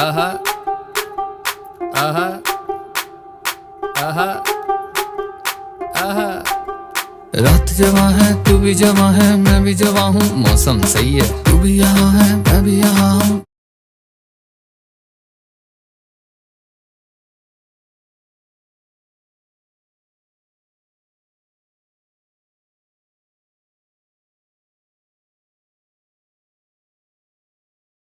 आहा आहा आहा आहा। रात जवां है, तू भी जवां है, मैं भी जवां हूँ, मौसम सही है, तू भी यहाँ है मैं भी यहाँ हूँ,